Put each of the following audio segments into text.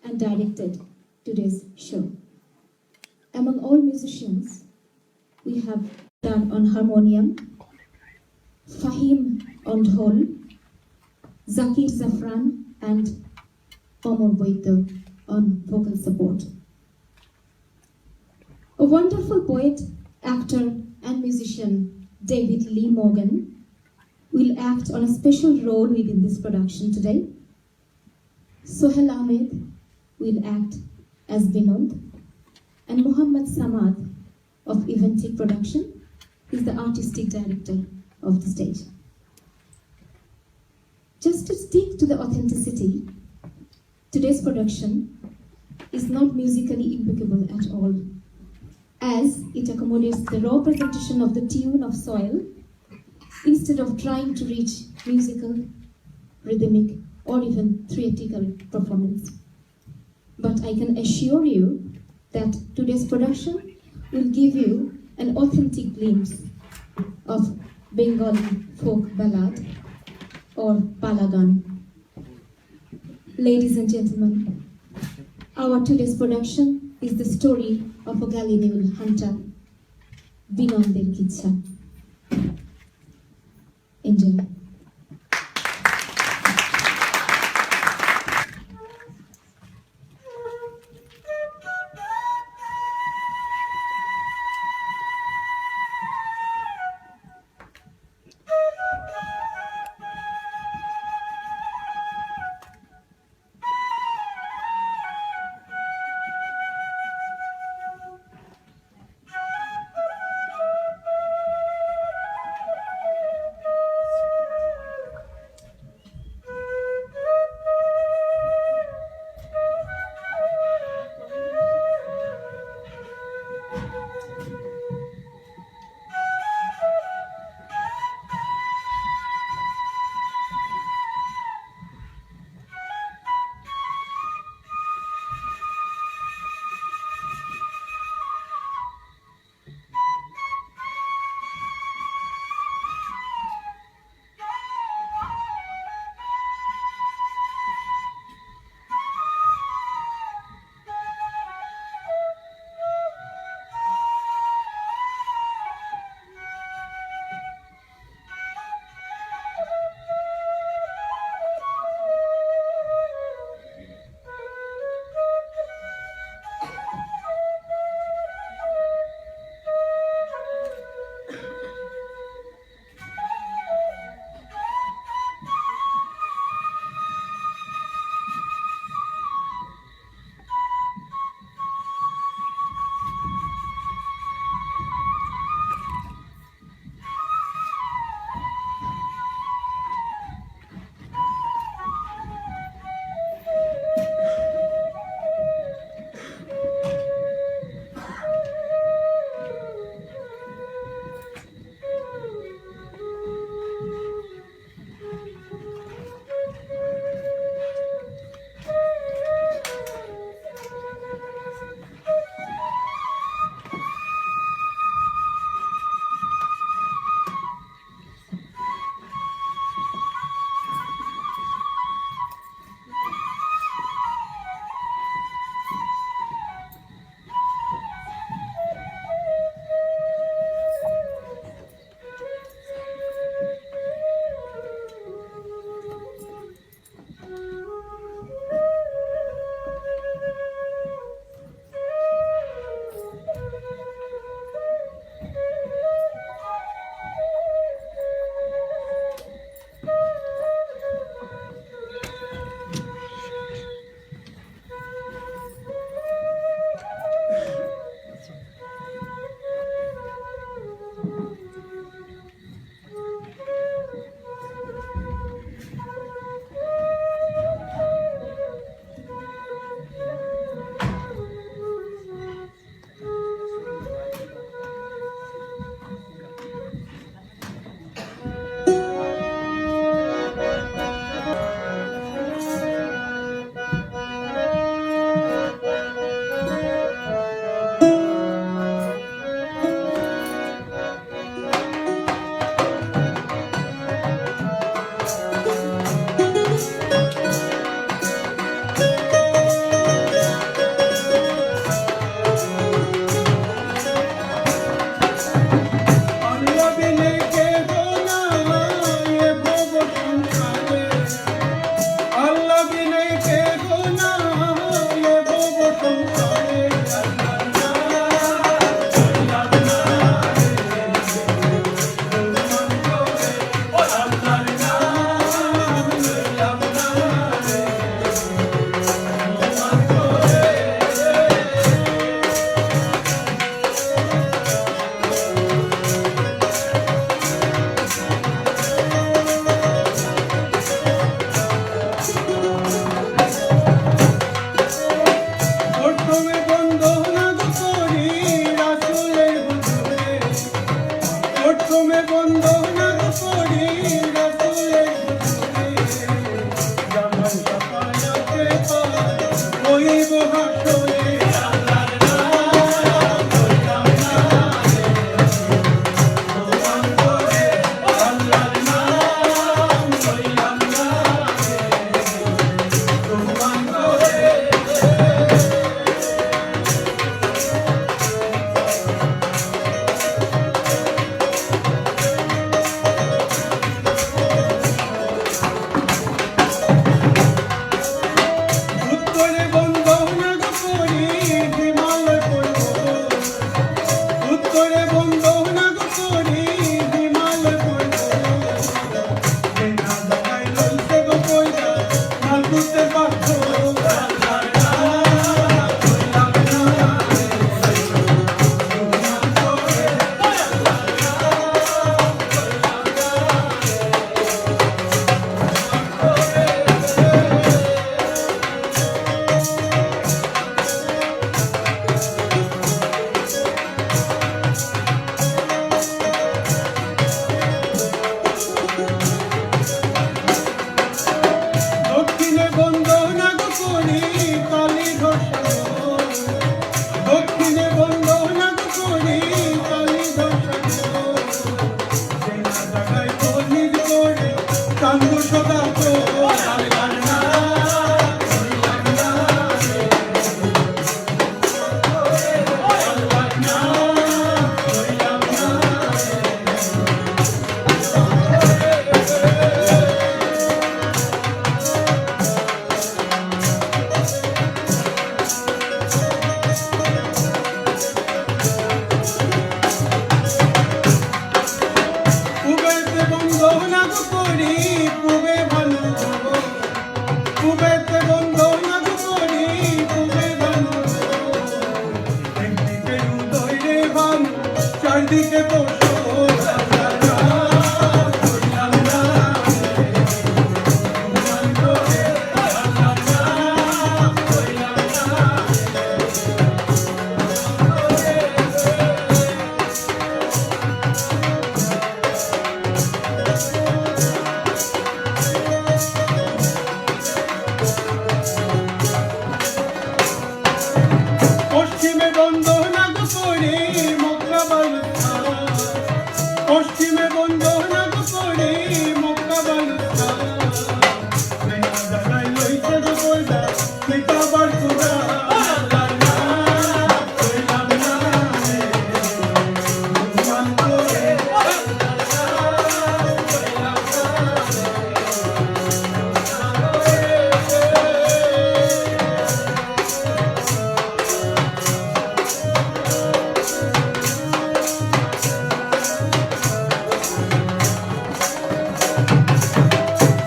and directed today's show. Among all musicians, we have done on harmonium, Fahim on dhol, Zakir Zafran, and Omar Boito on vocal support. A wonderful poet, actor, and musician, David Lee Morgan, will act on a special role within this production today. Sohel Ahmed will act as Vinod, and Muhammad Samad of Eventic Production is the artistic director of the stage. Just to stick to the authenticity, today's production is not musically impeccable at all, as it accommodates the raw presentation of the tune of Soil instead of trying to reach musical, rhythmic, or even theatrical performance. But I can assure you that today's production will give you an authentic glimpse of Bengali folk ballad or balagan. Ladies and gentlemen, our today's production is the story of a Gallineul hunter, Binonder Kitsa. Enjoy. হইব হাসরে আল্লাহর নাম লইলাম না তোমার করে আল্লাহর নাম লইলাম না তোমার করে উত্তরে বন্দনা করি হিমালয় পর্বত উত্তরে বন্দনা করি হিমালয় পর্বত না জায়গায় লইতে গো কইরা মাল করতে বাধ্য আল্লাহর নাম লইলাম না তোমার করে আল্লাহর দক্ষিণে বন্দনা করি কালী ধর্ষণ দক্ষিণে বন্দনা করি কালী ধর্ষণ সেনা জাগায় বলির করে কান্দ সদা তো আল্লাহর নাম লইলাম না আল্লাহর নাম লইলাম না পুবেতে বন্দনা করি পুবে ভালো পুবেতে বন্দনা করি পুবে ভালো একদিকে উদয় রে ভান চারদিকে বসো আল্লাহর নাম লইলাম না তোমার করে আল্লাহর নাম লইলাম না পশ্চিমে বন্দনা করি মক্কা বালুস্তান পশ্চিমে বন্দনা করি মক্কা বালুস্তান সেনা জাগায় লইতে গো কইরা কিতাব আর কুরআন আল্লাহর নাম লইলাম না তোমার করে আল্লাহর নাম লইলাম না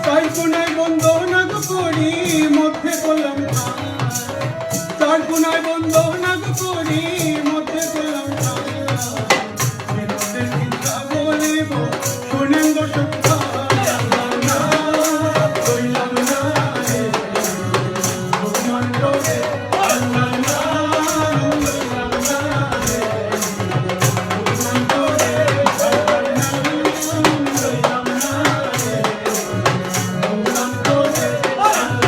চার কোনায় বন্দনা করি মধ্যে কলম চার কোনায় বন্দনা করি মধ্যে কলম বিনোদের চিন্তা বলিব শোনেন দর্শক আল্লাহর নাম লইলাম না তোমার করে আল্লাহর নাম লইলাম না তোমার করে আল্লাহর নাম লইলাম না তোমার করে আল্লাহর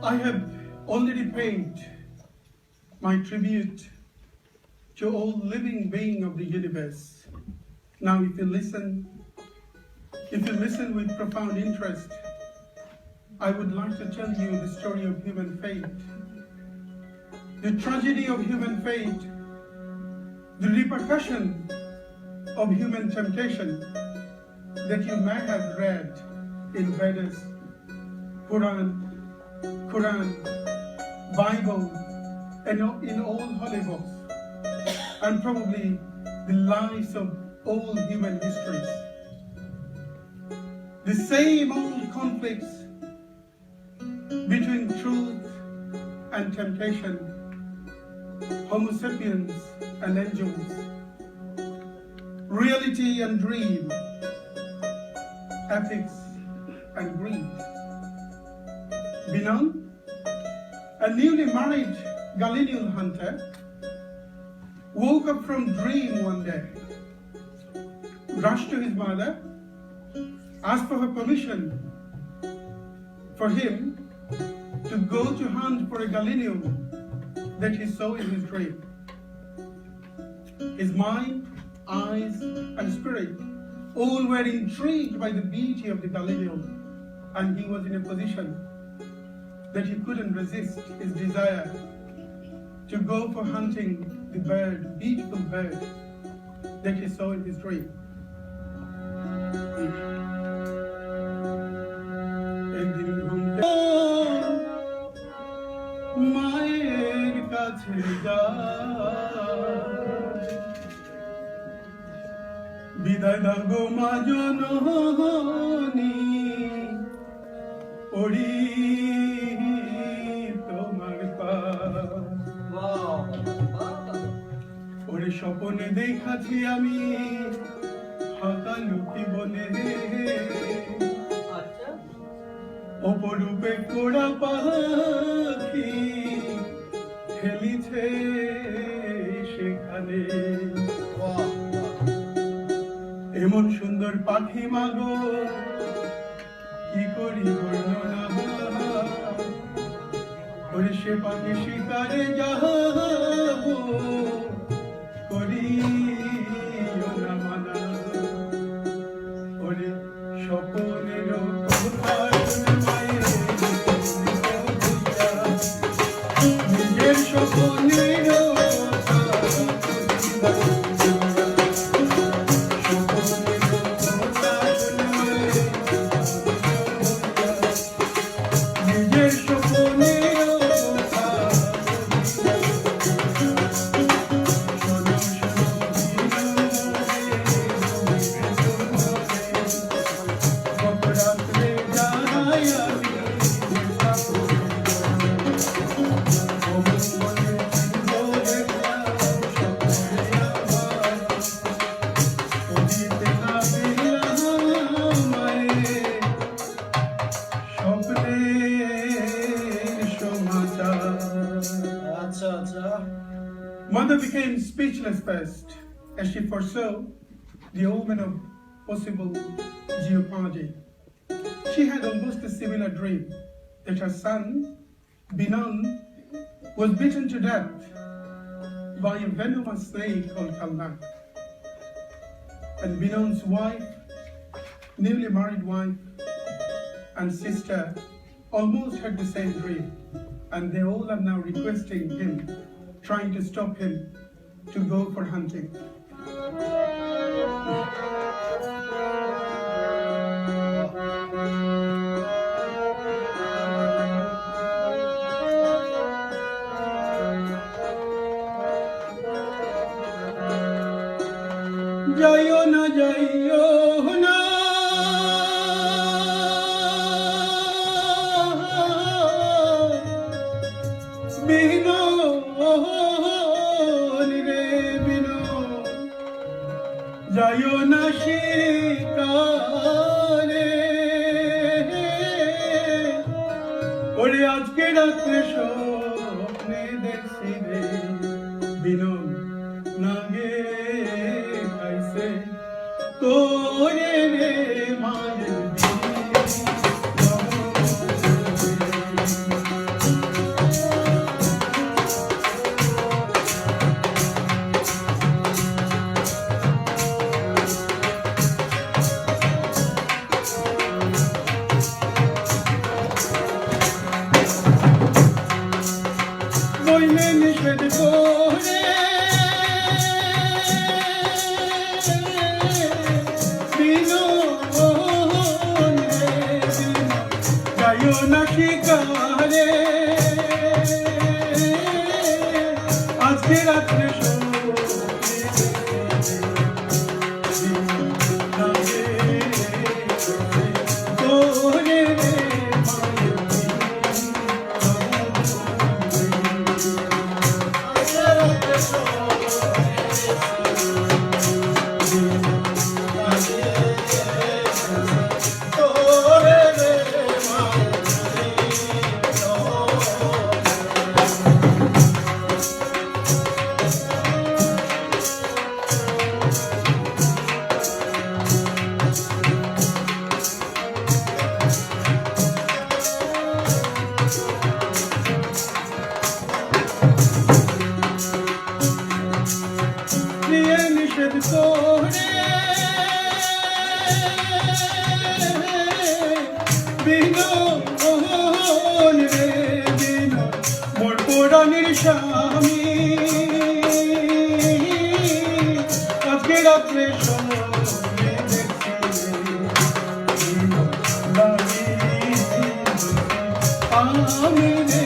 I have already paid my tribute to all living being of the universe. Now if you listen with profound interest, I would like to tell you the story of human fate. The tragedy of human fate, the repercussion of human temptation that you may have read in Vedas, Quran, Bible, and in all holy books, and probably the lives of all human histories. The same old conflicts between truth and temptation, Homo sapiens and angels, reality and dream, ethics and greed. Benign a newly married Galilean hunter, woke up from dream one day, rushed to his mother, asked for her permission for him to go to hunt for a Galilean that he saw in his dream. His mind, eyes, and spirit all were intrigued by the beauty of the Galilean, and he was in a position that he couldn't resist his desire to go for hunting the bird, beautiful bird that he saw in his dream. একদিন ঘুমতে মায়ের কাছে যায়, বিদায় দাও গো মা জননী, ওরি তোমার পাশ। ওরে স্বপনে দেখাছি আমি ফাঁকা লুকি বনে, অপরূপে কোড়া পাখি খেলিছে সেখানে। এমন সুন্দর পাখি মাগো কি করি বর্ণনা, ওরে সে পাখি শিকারে যাবো করি না মানা। ওরে স্বপনের নিজের স্বপনের Mother became speechless first as she foresaw the omen of possible jeopardy. She had almost a similar dream that her son, Binon, was beaten to death by a venomous snake called Kalnak. And Binon's wife, newly married wife, and sister almost had the same dream, and they all are now requesting him, trying to stop him to go for hunting. Jayo na jayo na, যাইও না শিকারে, ওরে আজকে রাত্রে স্বপ্নে দেখছি রে বিনন নাগে খাইছে তোরে রে মায়ের নিষেধ করে যাইও না শিকারে, আজকে রাত্রে পরাণের স্বামী আজকে রাত্রে স্বপ্নে দেখছি আমি রে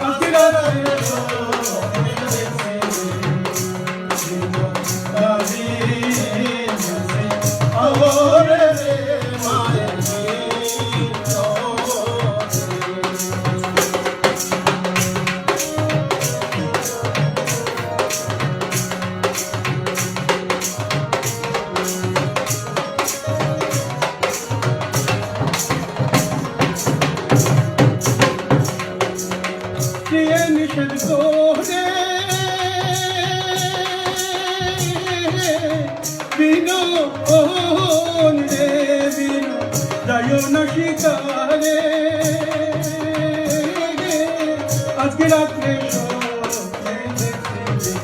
আজকে রাত্রে স্বপ্নে দেখছি আওরে রে মায়ের নিষেধ করে বিনোন রে বিনো যায় না শিকারে আজকে রাত্রে স্বপ্নে দেখছি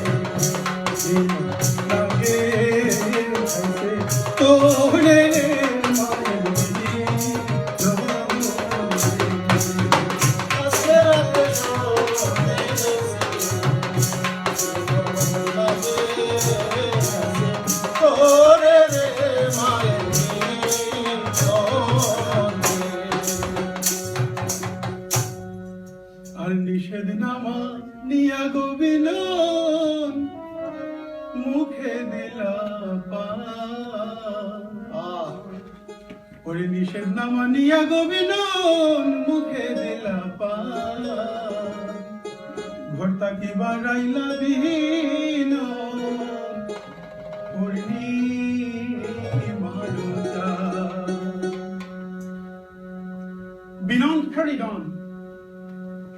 লাগে তোরে রে মায়ের আজকে রাত্রে স্বপ্নে তোরে রে মায়ের আর নিষেধ নামা নিয়া গোবিলন মুখে দিলা ওরে নিষেধ নামা নিয়া গোবিলন মুখে দিলা ঘরটা কি বাড়াইলা বিহীন Binon carried on.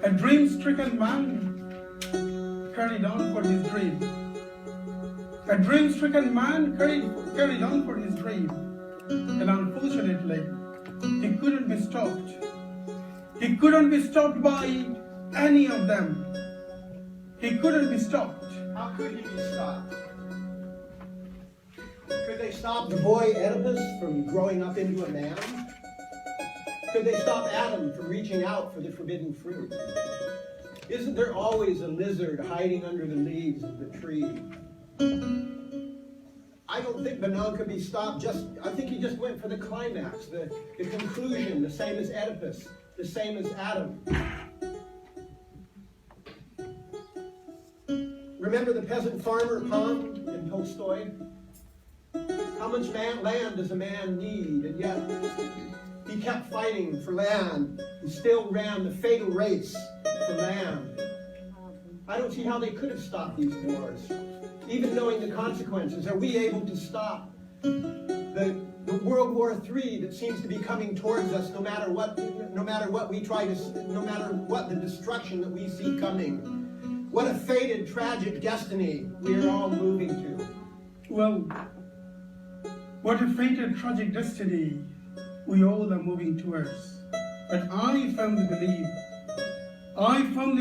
A dream-stricken man carried on for his dream. A dream-stricken man carried on for his dream. And unfortunately, he couldn't be stopped. He couldn't be stopped by any of them. He couldn't be stopped. How could he be stopped? Could they stop the boy Oedipus from growing up into a man? Could they stop Adam from reaching out for the forbidden fruit? Isn't there always a lizard hiding under the leaves of the tree? I don't think Binon could be stopped. I think he just went for the climax, the conclusion, the same as Oedipus, the same as Adam. Remember the peasant farmer Pan in Tolstoy? How much land does a man need? And yet, he kept fighting for land and still ran the fatal race for land. I don't see how they could have stopped these wars. Even knowing the consequences, are we able to stop the World War III that seems to be coming towards us no matter what we try to, no matter what the destruction that we see coming? What a fated, tragic destiny we are all moving to. Well, what a fated, tragic destiny we all are moving towards. But I firmly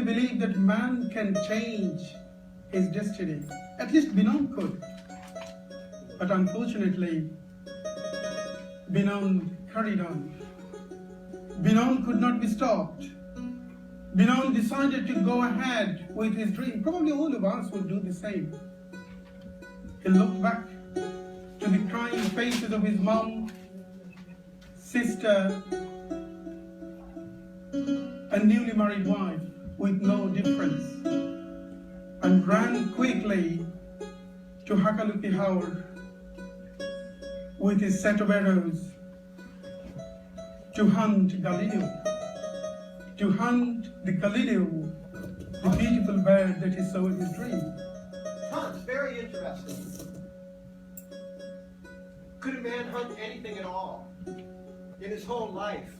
believe that man can change his destiny. At least Binon could. But unfortunately, Binon carried on. Binon could not be stopped. Binon decided to go ahead with his dream. Probably all of us would do the same. He looked back to the crying faces of his mom, sister, and newly married wife with no difference, and ran quickly to Hakaluki Haur with his set of arrows to hunt Galileo, to hunt the Galileo, the beautiful bird that he saw in his dream. Hunt, very interesting. Could a man hunt anything at all in his whole life?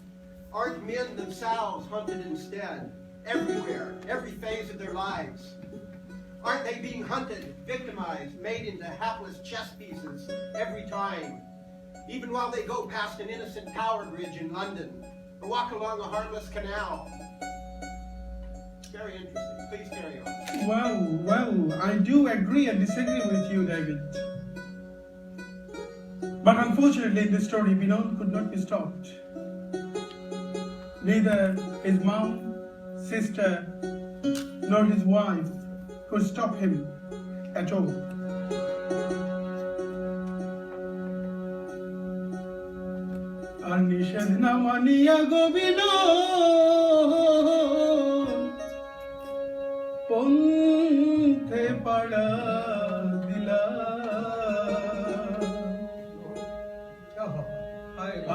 Aren't men themselves hunted instead? Everywhere, every phase of their lives. Aren't they being hunted, victimized, made into hapless chess pieces every time? Even while they go past an innocent tower bridge in London, or walk along a harmless canal. Very interesting. Please carry on. Well, I do agree and disagree with you, David. But unfortunately in this story, Binon could not be stopped. Neither his mom, sister, nor his wife could stop him at all. আর নিষেধ না মানিয়া গোবিন্দ পন্থে পাড়া দিলা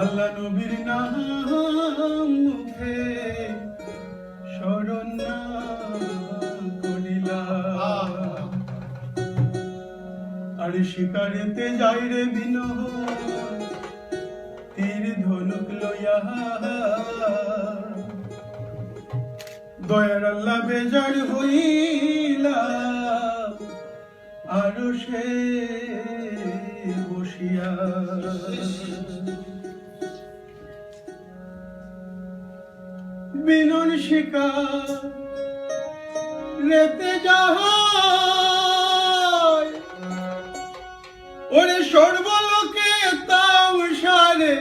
আল্লাহ নবীর নাম মুখে শরণ না করিলা আর শিকারেতে যাই রে বিনহ তীর ধনুক লইয়া দয়ার আল্লাহ বেজার হইলা আরো সে বসিয়া বিনন শিকার রেতে যাহাই ওরে সর্বলোকে তাও সারে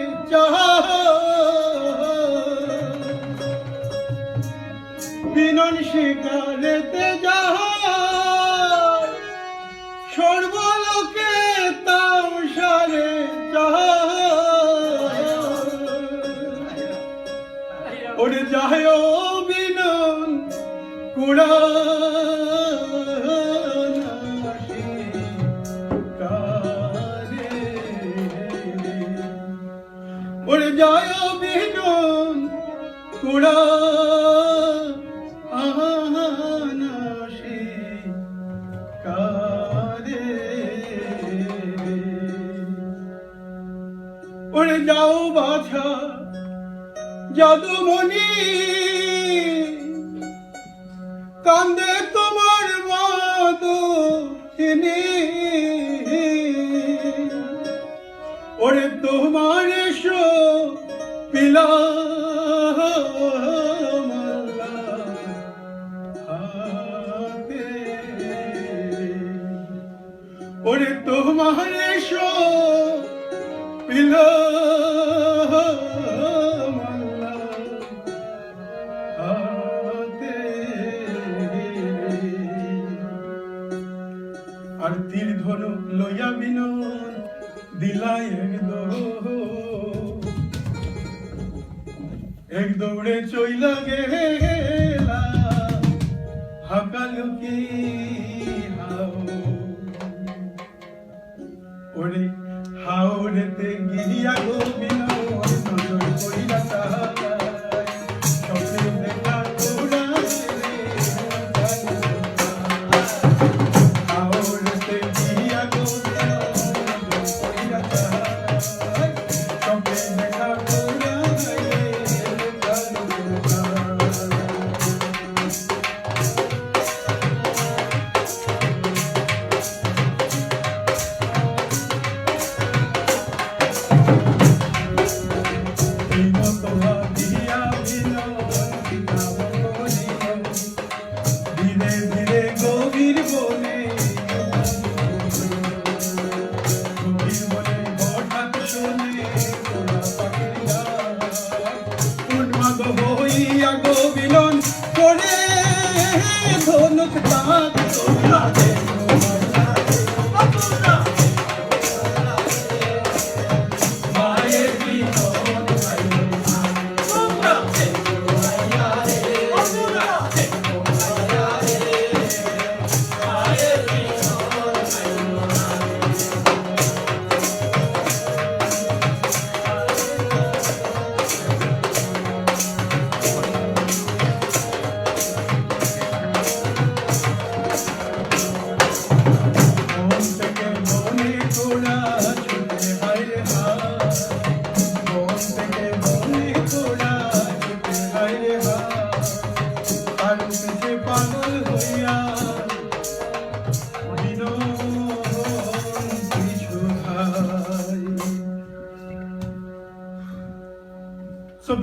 বিনন শিকারেতে যাহাই সর্বলোকে তাও সারে ওরে যায় বিনন কুড়া ওরে যায় বিনন কুড়া আনাসি কারে ওরে যাও বাছা যাদুমণি কান্দে তোমার মাদুখিনি ওরে তোমার এসো পিলা ওরে তোমার এসো পিলা আর তীর ধনুক লইয়া বিনন দিলাই এক দৌড়ে চইলা গেলা হাকালো কি হাও ওরে হাওড়েতে গিয়া গো বিনন নজর কইরা তাহাই স্বপ্নে দেখা তোরা হাওড়েতে গিয়া গো গোবিলন করে ধনুক তাক তোলা দে মায়ের বিনন তোমরা মায়া রে মায়া রে মায়ের পাগল হইয়া So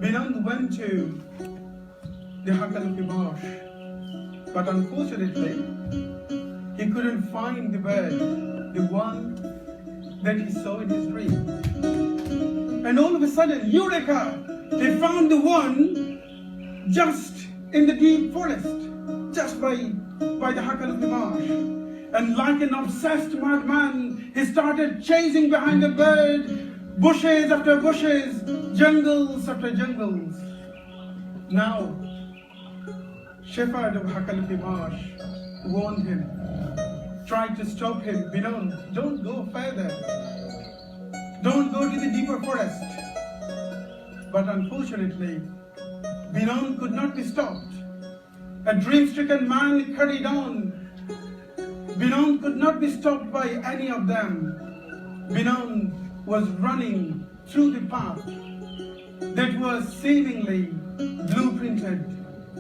Binand went to the Hakaluki marsh, but unfortunately he couldn't find the bird, the one that he saw in his dream. And all of a sudden, Eureka! They found the one just in the deep forest, just by the Hakalupi marsh. And like an obsessed madman, he started chasing behind the bird, bushes after bushes, jungles after jungles. Now, shepherd of Hakalupi marsh warned him, tried to stop him. Binon, don't go further. Don't go to the deeper forest. But unfortunately, Binon could not be stopped. A dream-stricken man carried on. Binon could not be stopped by any of them. Binon was running through the path that was seemingly blueprinted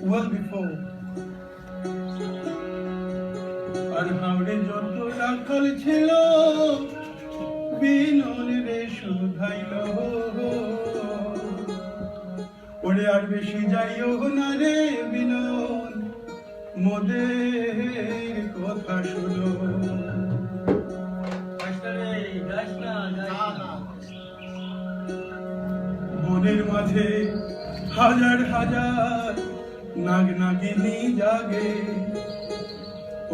well before. আর হাওড়ে যত রাখাল ছিল বিনন রে শুধাইল ওরে আর বেশি যাইও না রে বিনন মোদের কথা শুনো বনের মাঝে হাজার হাজার নাগ নাগিনী জাগে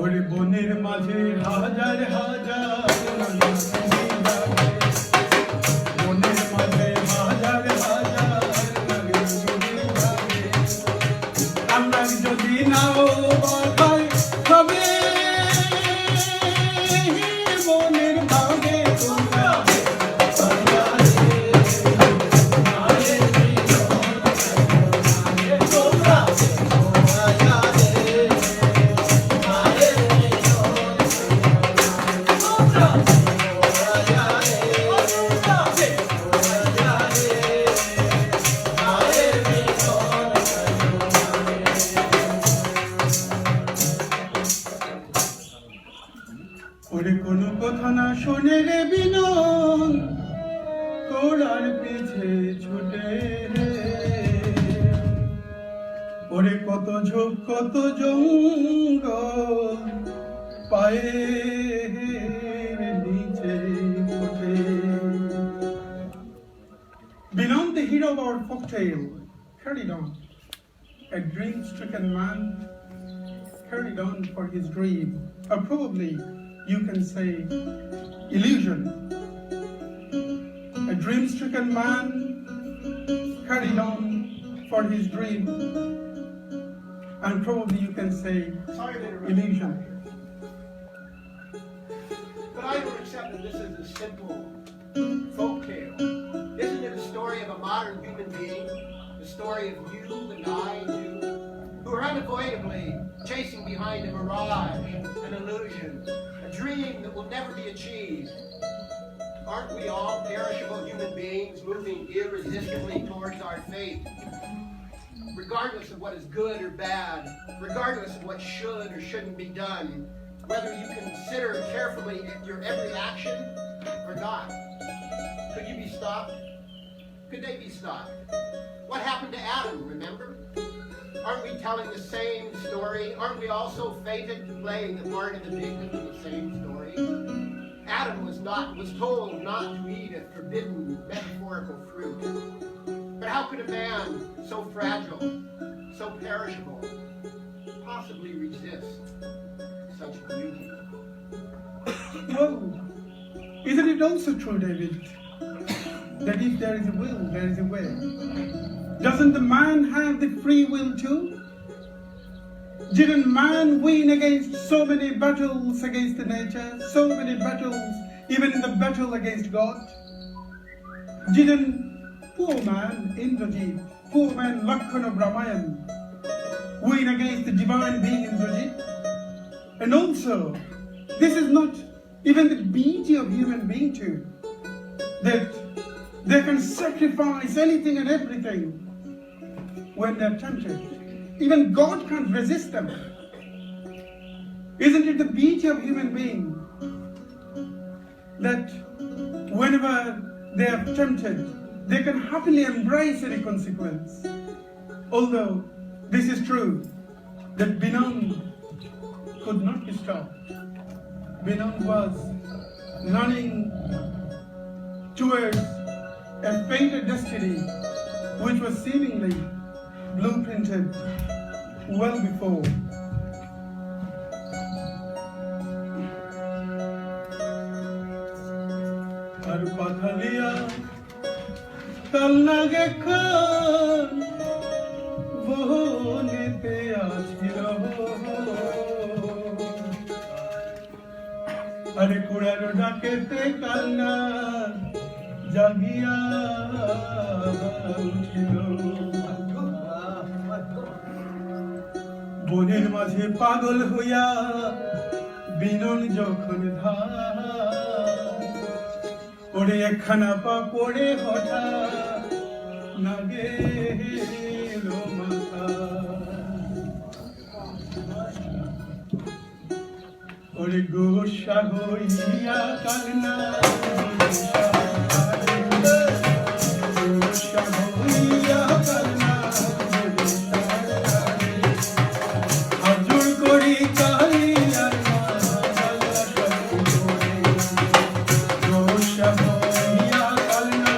ওরে বনের মাঝে হাজার হাজার নাগ নাগিনী জাগে বনের মাঝে হাজার হাজার নাগ নাগিনী জাগে আল্লাহ যদি নাও বাধাই হবে বনের ভাগে তোমরা ওরে কোনো কথা না শোনে রে বিনন কোড়ার পিছে ছুটে ওরে কত ঝোপ কত জঙ্গল পায়ের নিচে ফোটে Binon, the hero of our folktale, carried on. A dream-stricken man carried on for his dream, or probably you can say illusion. A dream-stricken man carried on for his dream, and probably you can say illusion. But I don't accept that this is a simple folk tale. Isn't it a story of a modern human being? The story of you and I and you, who are unavoidably chasing behind a mirage, an illusion, a dream that will never be achieved. Aren't we all perishable human beings moving irresistibly towards our fate? Regardless of what is good or bad, regardless of what should or shouldn't be done, whether you consider carefully your every action or not. Could you be stopped? Could they be stopped? What happened to Adam, remember? Aren't we telling the same story? Aren't we also fated to play the part of the victim in the same story? Adam was told not to eat a forbidden metaphorical fruit. But how could a man so fragile, so perishable, possibly resist such beauty? Well, isn't it also true, David, that if there is a will, there is a way? Doesn't the man have the free will too? Didn't man win against so many battles against the nature, so many battles, even in the battle against God? Didn't poor man Indrajit, poor man Lakshmana of Ramayan win against the divine being Indrajit? And also, this is not even the beauty of human being too, that they can sacrifice anything and everything when they're tempted. Even God can't resist them. Isn't it the beauty of human being that whenever they are tempted, they can happily embrace any consequence? Although this is true, that Binon could not be stopped. Binon was running towards a fated destiny which was seemingly blueprinted well before. আর পাথালিয়া কাল নাগে খান বহনেতে আছিল আরে কুড়ার ডাকেতে কাল না জাগিয়া উঠিল বনের মাঝে পাগল হইয়া বিনন যখন ধার ওরে একখানা পা পড়ে হঠাৎ নাগে এলো মাথা ওরে গোসা হইয়া কালনা গোসা হইয়া কালনা হাজুর করি কালিয়া গোসা হইয়া কালনা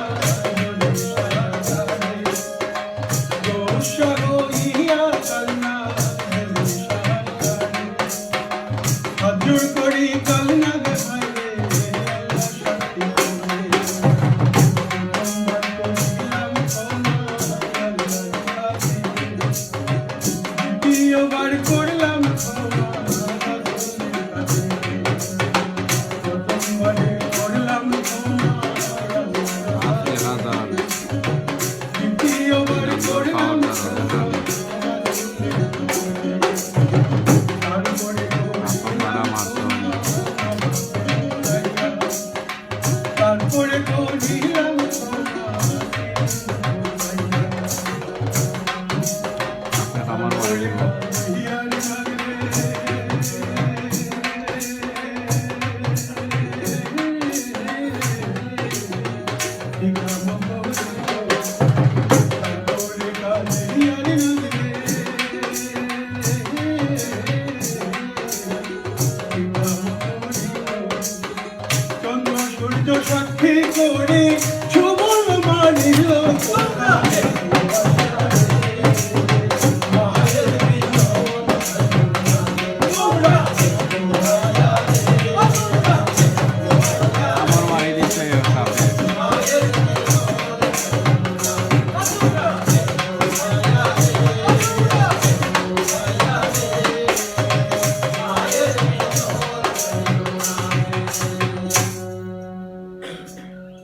গোসা হইয়া কালনা হাজুর করি কালনা গে ভাইরে আল্লাহ শক্তি দ্বিতীয়বার করলাম প্রথমবারে করলাম দ্বিতীয়বার করলাম তারপরে করিলাম চন্দ্র সূর্য সাক্ষী করে Subal মানিল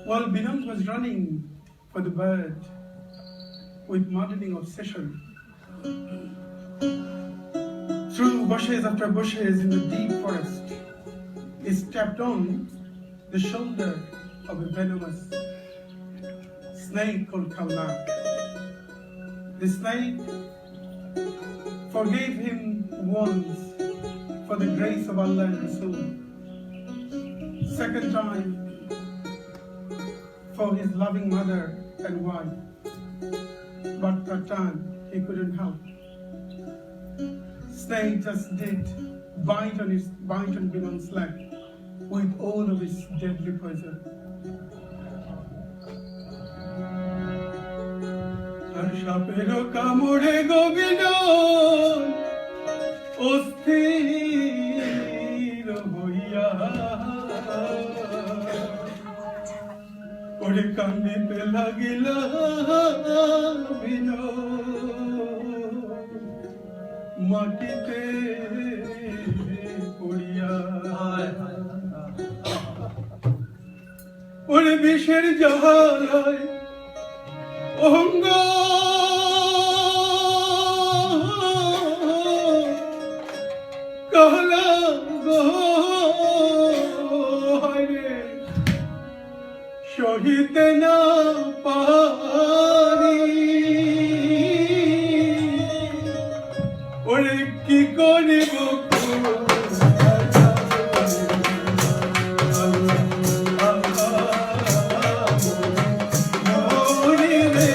While Binod was running for the bird with maddening obsession, through bushes after bushes in the deep forest, he stepped on the shoulder of a venomous snake called Kalnak. The snake forgave him once for the grace of Allah and Rasul. Second time, for his loving mother and wife, but that time he couldn't help. Snake just did bite on Binod's leg with all of his deadly poison. আর সাপেরও কামড়ে গো বিনয় অস্থির হইয়া ওরে কান্দিতে লাগিল বিনয় মাটিতে পড়িয়া ওরে বিষের জ্বালায় অঙ্গ कहला गो रे শহীদ না পারি ওরে কি করিব মরি রে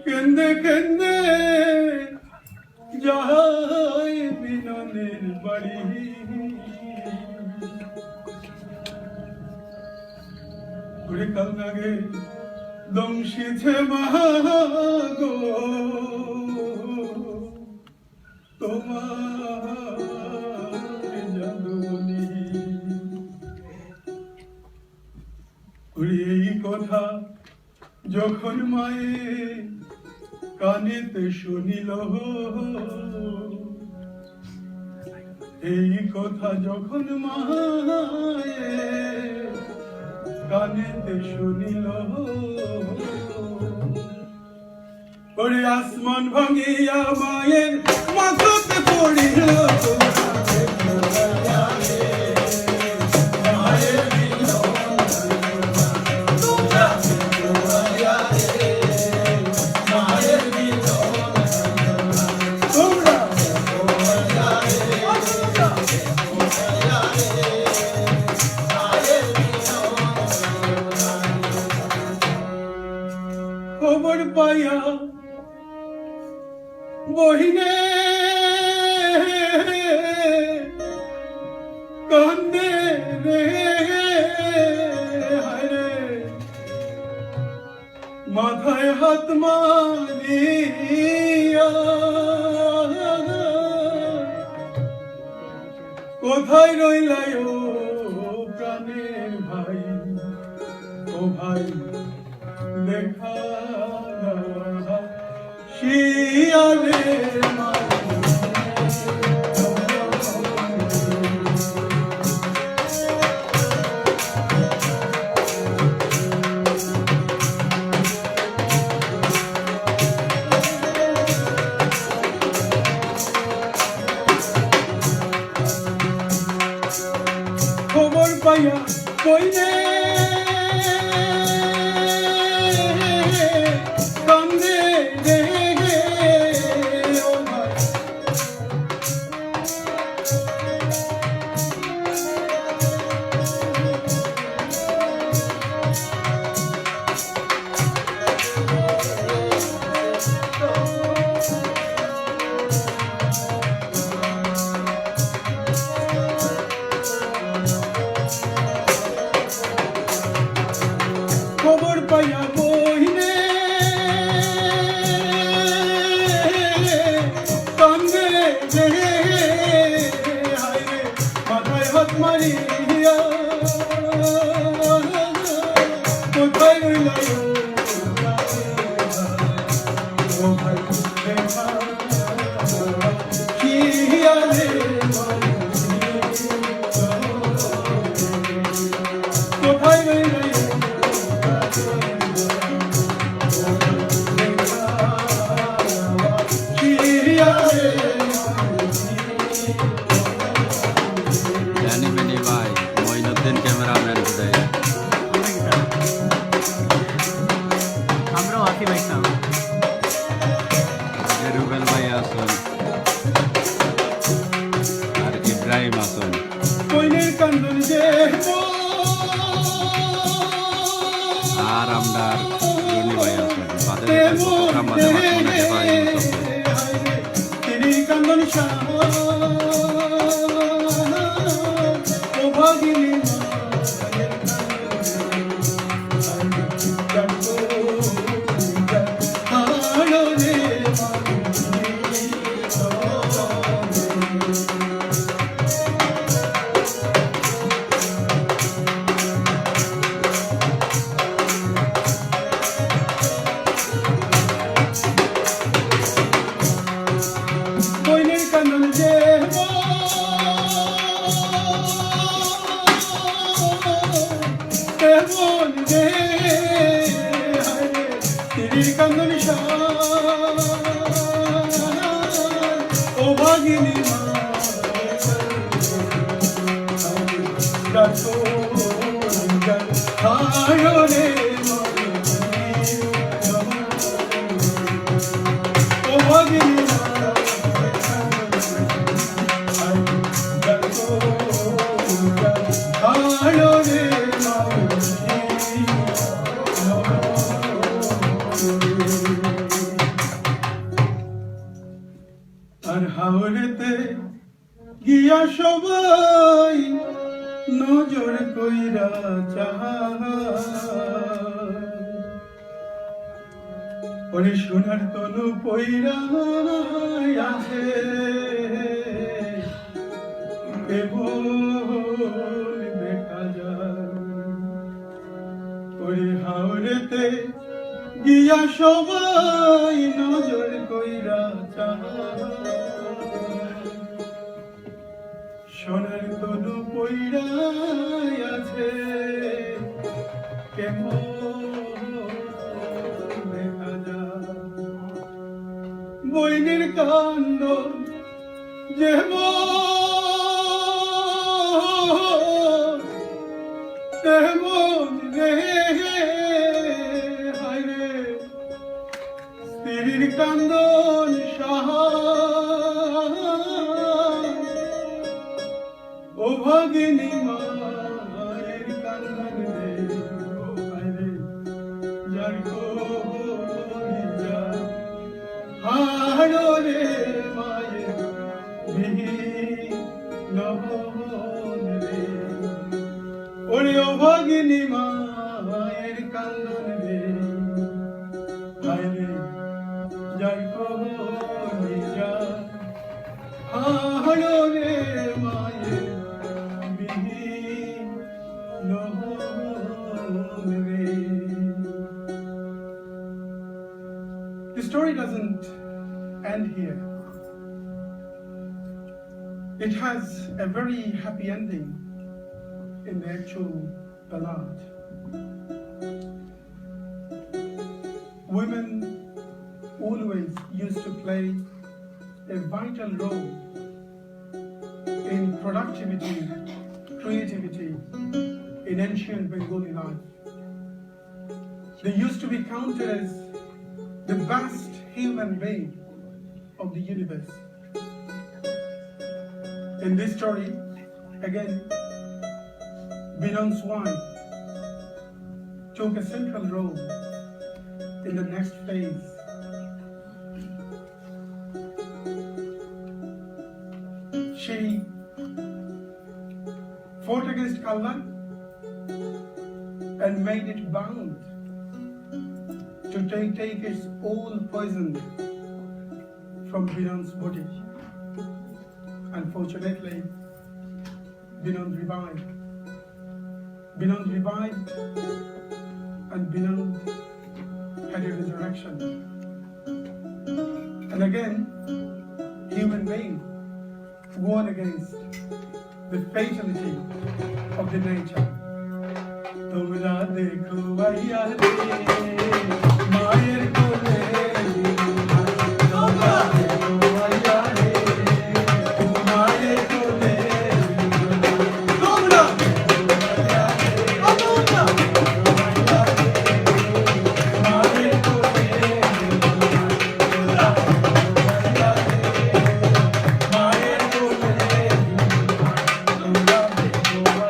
কেন্দে কেন্দে যাই বিননের বাড়ি ওরে কাল লাগে দংশিছে মাগো তোমার জাদুনি ওরে এই কথা যখন মায়ে কানেতে শুনিল এই কথা যখন মায়ে কানেতে শুনিল ওরে আসমান ভাঙিয়া মায়ের মাথাতে পড়িল খবর পাইয়া বহিনে কান্দে রে হায়রে মাথায় হাত মারিয়া কোথায় রইলাই ও প্রাণের ভাই ও ভাই দেখা শিয়ালে খবর পাইয়া কইনে কান্দে রে ও ভাই কোথায় রইল ও ভাই কি আরে কোথায় রইল জানি বেনি ভাই মঈনুদ্দিন ক্যামেরাম্যান টুডে আমরাও আছি ভাই সাহেব। রুবেল ভাই আসুন আর ইব্রাহিম আসুন কইনের কান্দন যে আর আমরা রনি ভাই আসুন বাদে প্রোগ্রাম মাঝে মাঝে মনে ভাই তিনি কান্দন ও ভাগিনী কইনের কান্দন যে কেমন রে তিরির কান্দন ও ভাগিনী রে ও ভাগিনী আর হাওড়েতে গিয়া সবাই নজর কইরা ওরে সোনার তনু পইরা আছে কেবল দেখা যায় ওরে হাওড়েতে গিয়া সবাই নজর কইরা সোনার তনু পইরা আছে কেমন দেখা যায় বইনের কান্দ তেমন রে হায় রে স্ত্রীর কান্দন সাহা ও ভাগিনী মায়ের কান্দন রে ও হায় রে যার কোলে যা হাড়ো রে মায়ের নহন রে ওরে ও ভাগিনী মায়ের কান্দন রে হায় রে যার কোলে যা হাড়ো রে মায়ের নহন রে। The story doesn't end here. It has a very happy ending in the actual ballad. Women always used to play a vital role in productivity, creativity in ancient Bengali life. They used to be counted as the vast human being of the universe. In this story, again, Binon's wife took a central role in the next phase. She fought against Allah and made it bound to take its own poison from Binon's body. Unfortunately, Binon revived Binod revived, and Binod had a resurrection. And again, human being warned against the fatality of the nature. Tumra dekho bhaiya re, mayer ko le, tumra dekho bhaiya re, mayer ko le, tumra dekho bhaiya re, tumra dekho bhaiya re, mayer ko le, tumra dekho bhaiya re, mayer ko le, tumra dekho bhaiya re.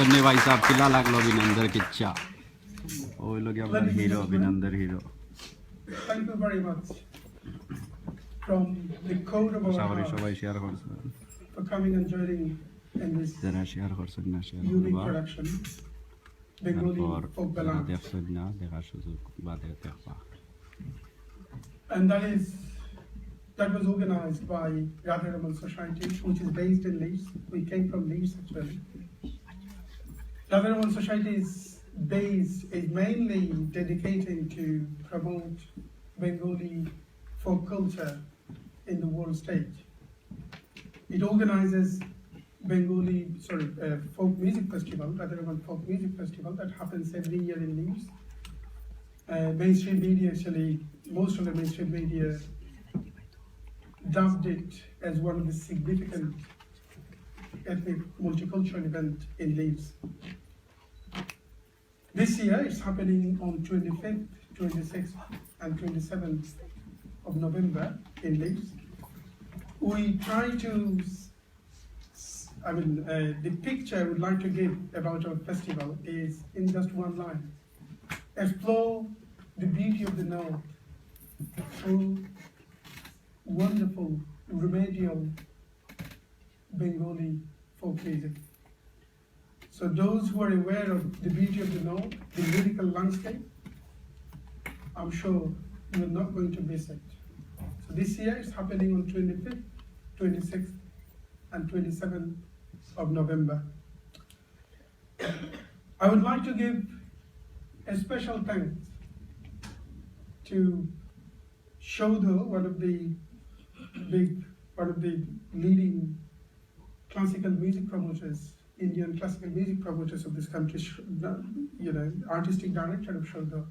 देखो भाई साहब किला लागलो अभिनंदन किच्चा ओइ लोग अपन hero अभिनंदन hero Thank you very much from the core of our সবাই heart সবাই শেয়ার করছেন for coming and joining in this যারা শেয়ার করছেন না শেয়ার unique করবা production, Bengali তারপর folk যারা ballad. দেখছেন না দেখার সুযোগ বাদে দেখবা And that was organized by Radha Raman Society, which is based in Leeds. We came from Leeds actually. Radha Raman Society's base is mainly dedicating to promote Bengali folk culture in the world stage. It organizes folk music festival, Radha Raman Folk Music Festival, that happens every year in Leeds. Mainstream media actually, most of the mainstream media dubbed it as one of the significant ethnic multicultural event in Leeds. This year it's happening on 25th, 26th and 27th of November in Leeds. We try to, the picture I would like to give about our festival is in just one line. Explore the beauty of the North through wonderful remedial Bengali folk music. So those who are aware of the beauty of the North, the lyrical landscape, I'm sure you're not going to miss it. So this year it's happening on 25th, 26th and 27th of November. I would like to give a special thanks to Shodho, one of the leading classical music promoters, Indian classical music promoters of this country, artistic director of Shodho,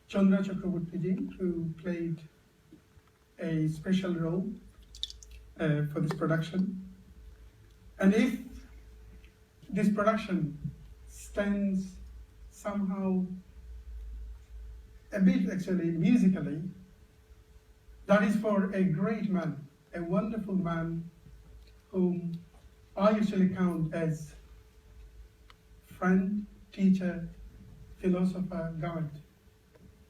Chandra Chakraborty, who played a special role for this production. And if this production stands somehow a bit actually musically, that is for a great man, a wonderful man whom I actually count as friend, teacher, philosopher, guide,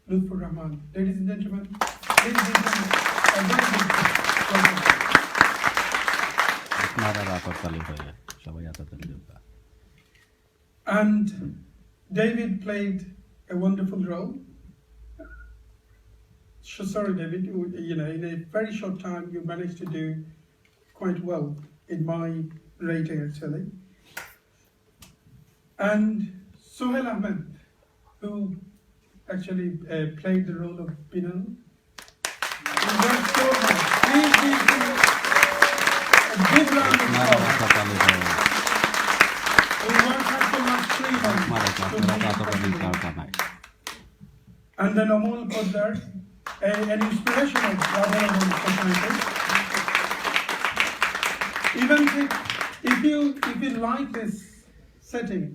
Lutfur Rahman. Ladies and gentlemen, a very big welcome. And David played a wonderful role. Sorry, David, in a very short time you managed to do quite well in my rating actually. And Sohail Ahmed, who actually played the role of Binod. We worked so hard. Please give him a big round of applause. We worked hard for last 3 months to make it possible. And then Amol Poddar, an inspiration of Radha Raman Society. Even if you like this setting,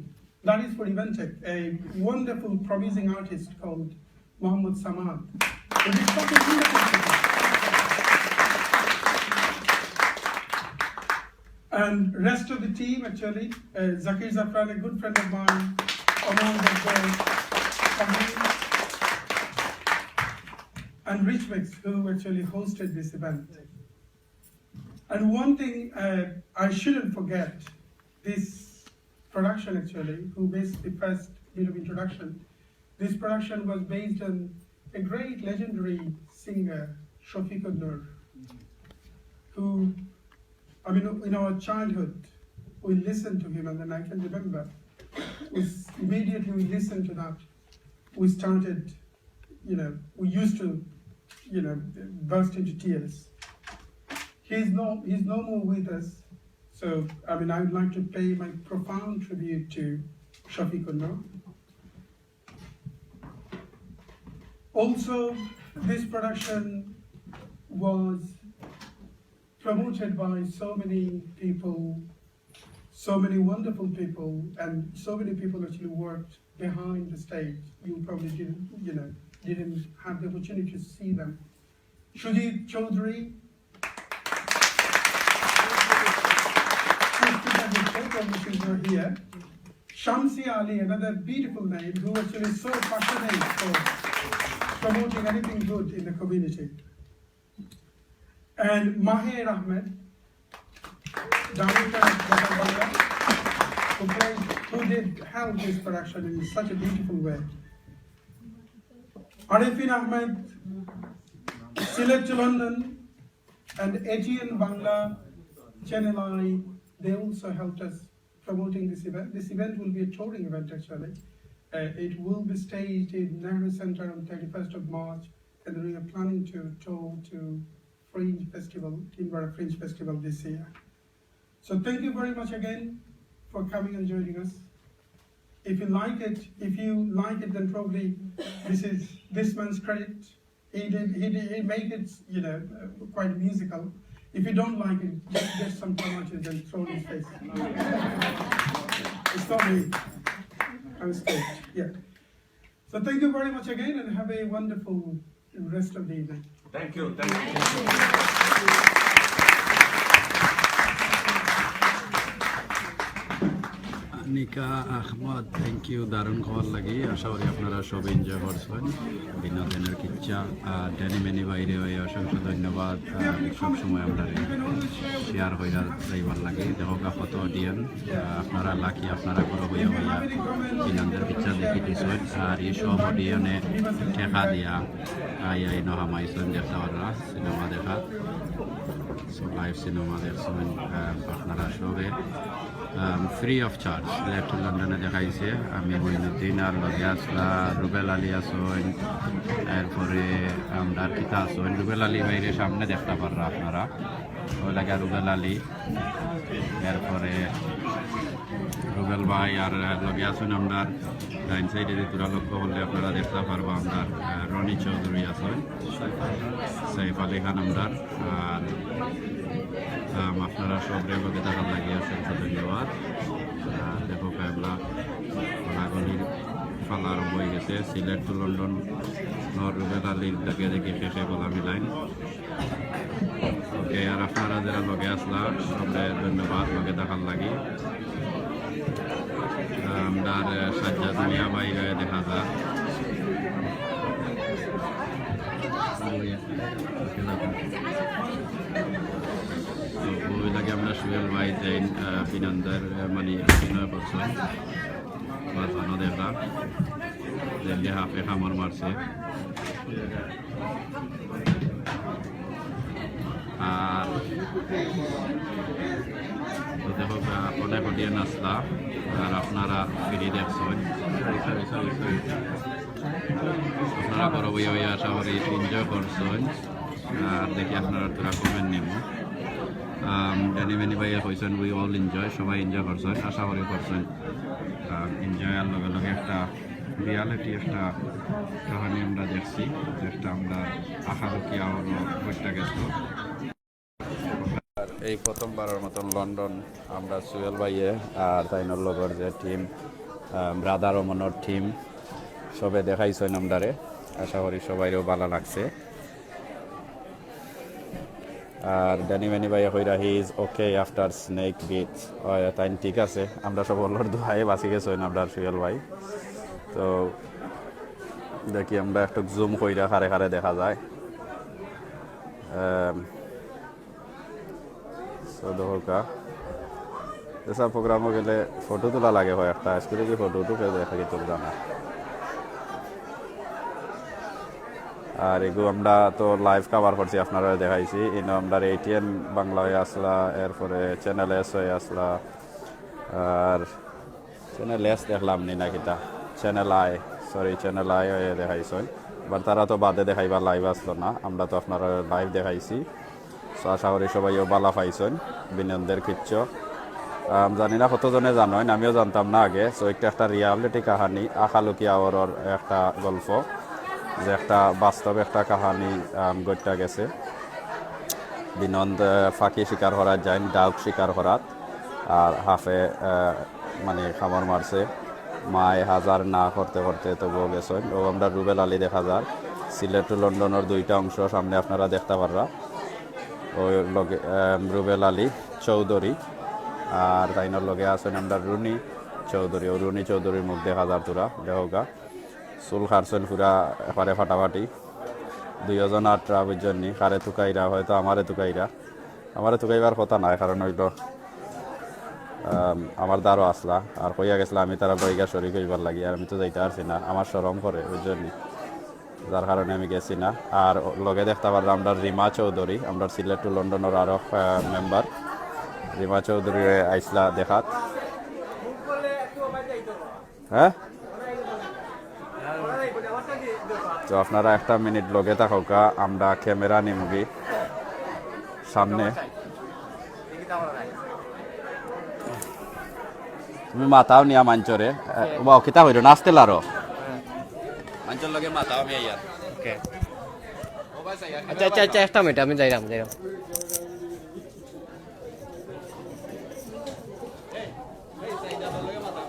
that is for Eventec, a wonderful promising artist called Mohammed Samad. It is such a wonderful thing. And rest of the team, actually, Zakir Zafran, a good friend of mine, among the Fahim, and Rich Mix, who actually hosted this event. And one thing I shouldn't forget, this production actually, who based the first bit of introduction, this production was based on a great legendary singer, Shafiq Nur, who, I mean, in our childhood, we listened to him, and then I can remember, immediately we listened to that, we started, we used to, burst into tears. He's no more with us, so, I mean, I would like to pay my profound tribute to Shafiq Nur. Also, this production was promoted by so many people, so many wonderful people, and so many people actually worked behind the stage. You probably didn't have the opportunity to see them. Shudit Chaudhary, who are here. Shamsi Ali, another beautiful name, who actually is so passionate for promoting anything good in the community. And Maher Ahmed, director who did help this production in such a beautiful way. Arifin Ahmed, Sylhet to London, and ATN Bangla, Channel I, they also helped us promoting this event. This event will be a touring event actually. It will be staged in Nehru Center on 31st of March, and we are planning to tour to Fringe Festival, Kinvara Fringe Festival this year. So thank you very much again for coming and joining us. If you like it, then probably this man's credit. He made it, quite musical. If you don't like it, just get some tomatoes and throw in his face. It's not me. I'm straight. Yeah. So thank you very much again, and have a wonderful rest of the evening. Thank you. নিকা Ahmad, thank you, দারুণ খবর লাগি। আশা করি আপনারা সব enjoy করছেন বিনোদনের কিচ্ছা। Danny many বাইরে হয়ে অসংখ্য ধন্যবাদ। সবসময় আমরা শেয়ার হইয়া যাইবার লাগে। দেখো কত অডিয়েন, আপনারা লাকি, আপনারা করো হইয়া হইয়া বিনোদনের কিচ্ছা দেখি দিয়েছেন। আর এই সব অডিয়েনে ঠেকা দিয়া আই নহামাইছেন দেখতে পারা সিনেমা দেখা, লাইভ সিনেমা দেখছেন আপনারা সবে ফ্রি অফ চার্জ। লেফট লন্ডনে দেখাইছে। আমি মইনুদ্দিন আর লগে আসলা রুবেল আলী আসেন, এরপরে আমরা কিতা আসেন। রুবেল আলী বাইরে সামনে দেখতে পাররা আপনারা, ওই লাগে রুবেল আলী, এরপরে রুবেল ভাই আর লগে আসুন আমরা ডাইন সাইডে তোরা লক্ষ্য করলে আপনারা দেখতে পারবো আমরা রনি চৌধুরী আছেন, সাইফ আলী খান আমরা। আর আপনারা সব রেলকে দেখার লাগিয়ে অসংখ্য ধন্যবাদ। দেখো আমরা গোলাগুলির ফালা আরম্ভ হয়ে গেছে। সিলেট টু লন্ডন রুবেল আলীর লাগে দেখি শেষে গোলামি লাইন। ওকে, আর আপনারা যারা লগে আসলা সবাই ধন্যবাদ লগে দেখার লাগি। আমরা সাজ্জাদ মিয়া বাইরে দেখা যায়। ওই লাগে আমরা সুয়েল ভাই জৈন বিনন্দার মানে অভিনয় করছেন বাজানো দেখা দিল্লি হাফে খামার মারছে। আর দেখো অনেক অডিয়েন্স আসলা, আর আপনারা ফিরে দেখছেন। আপনারা বড় বই হয়ে আশা করি এনজয় করছেন। আর দেখি আপনারা তোরা কমেন্ট নেব। ড্যানি মেনি ভাইয়া কইছেন উই অল এনজয়, সবাই এনজয় করছেন, আশা করি করছেন। এনজয় আর লগে লগে একটা রিয়ালিটি একটা কাহানি আমরা দেখছি, যেটা আমরা আশা রাখি আরও বইটা গেছিল। এই প্রথমবারের মতন লন্ডন আমরা সুয়েল ভাইয়ে আর তাইনর লগর যে টিম ব্রাদার রমনের টিম সবে দেখাইছেন আমদারে। আশা করি সবাইরও ভালো লাগছে। আর ড্যানি ম্যানি ভাই কইরা he is okay after snake bit, তাই ঠিক আছে, আমরা সব অল্লর দোহাই বাঁচি গেছেন আপনার সুয়েল ভাই। তো দেখি আমরা একটু জুম কইরা খারে খারে দেখা যায়। দোকা এসব প্রোগ্রামও গেলে ফটো তোলা লাগে হয় একটা, আজকে কি ফটো উঠে দেখা কি তোলা না। আর এগুলো আমরা তো লাইভ কভার করছি, আপনারা দেখাইছি। ইনো আমরা ATN বাংলা হয়ে আসলা, এরপরে চ্যানেল এস হয়ে আসলা, আর চ্যানেল এস দেখলাম নি না কিতা, চ্যানেল আই হয়ে দেখাইছেন। এবার তারা তো বাদে দেখাইবা, লাইভ আসলো না, আমরা তো আপনারা লাইভ দেখাইছি। সো আশা করি সবাইও বালা পাইছেন বিনোদের কিচ্ছু। জানি না কতজনে জানেন, আমিও জানতাম না আগে। সো একটা রিয়ালিটি কাহানি, আখালুকি আওয়ার একটা গল্প, যে একটা বাস্তব একটা কাহানি ঘটে গেছে। বিনন্দ ফাঁকি শিকার করার যায়, ডাউক শিকার করাত, আর হাফে মানে খামর মারছে। মায় হাজার না করতে করতে তবুও গেছেন। ও আমরা রুবেল আলী দেখা যায়, সিলেট টু লন্ডনের 2টা অংশ সামনে আপনারা দেখতে পাররা। ওই লগে রুবেল আলী চৌধুরী, আর তাইনের লগে আছেন আমরা রুনি চৌধুরী। ও রুনি চৌধুরীর মুখ দেখা যায় তোরা দেহগা, চুল খারছেন পুরা এপারে ফাটাফাটি। 2জন আটরা বুঝজননি, কারে তুকাইরা, হয়তো আমারে তুকাইবার কথা নাই, কারণ হইল আমার দ্বারও আসলা আর কইয়া গেছিলা আমি তারা বইগা শরীর হইবার লাগি, আর আমি তো যাইতে পারছি না, আমার শরম করে বুঝজননি, যার কারণে আমি গেছি না। আর লগে দেখতে পারলাম আমরা রিমা চৌধুরী, আমরা সিলেট টু লন্ডনের আরো মেম্বার। রিমা চৌধুরী আইসলা দেখাত। হ্যাঁ, তো আপনারা একটা মিনিট লগে থাকা, আমরা ক্যামেরা নিমগি সামনে। তুমি মাথাও নিয়া মাঞ্চরে বা কিতা হইল নাচতে লারো মাঞ্চর লগে মাথাও আমি আইয়ার। ওকে, আচ্ছা আচ্ছা আচ্ছা, একটা মিনিট আমি যাইরাম।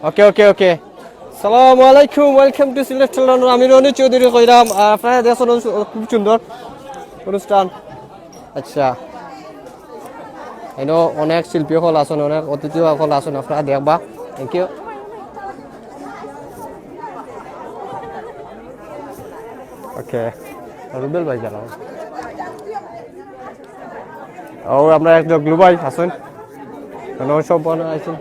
ওকে ওকে ওকে, সালামু আলাইকুম, welcome to Sylhet to London. আমি রনি চৌধুরী কইরাম। আর আপনারা দেখুন খুব সুন্দর অনুষ্ঠান। আচ্ছা, এনো অনেক শিল্পী হল আছেন, অনেক অতিথি হল আছেন, আপনারা দেখবা। Thank you. ওকে, রুবেল ভাই জানাও। ও আমরা একজন গ্লোবাল আছেন, সব আছেন।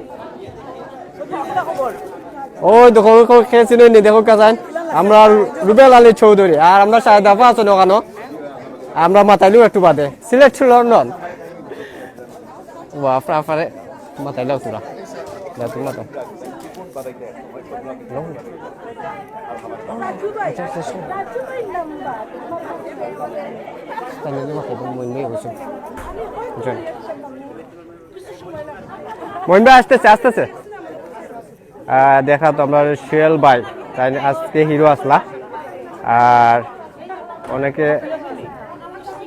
ওই দেখো খেয়েছিল নি, দেখো কাজান আমরা রুবেল আলী চৌধুরী, আর আমরা শাহেদ আফা আছেন ওখানে। আমরা মাতাইলেও একটু বাদে সিলেট টু লন্ডন। আপনারে মাতাইলেও তোরা তুমি মাতাও। মহিন ভাই আসতেছে আসতেছে। দেখা তো আমরা সুয়েল ভাই, তাই আজকে হিরো আসলা। আর অনেকে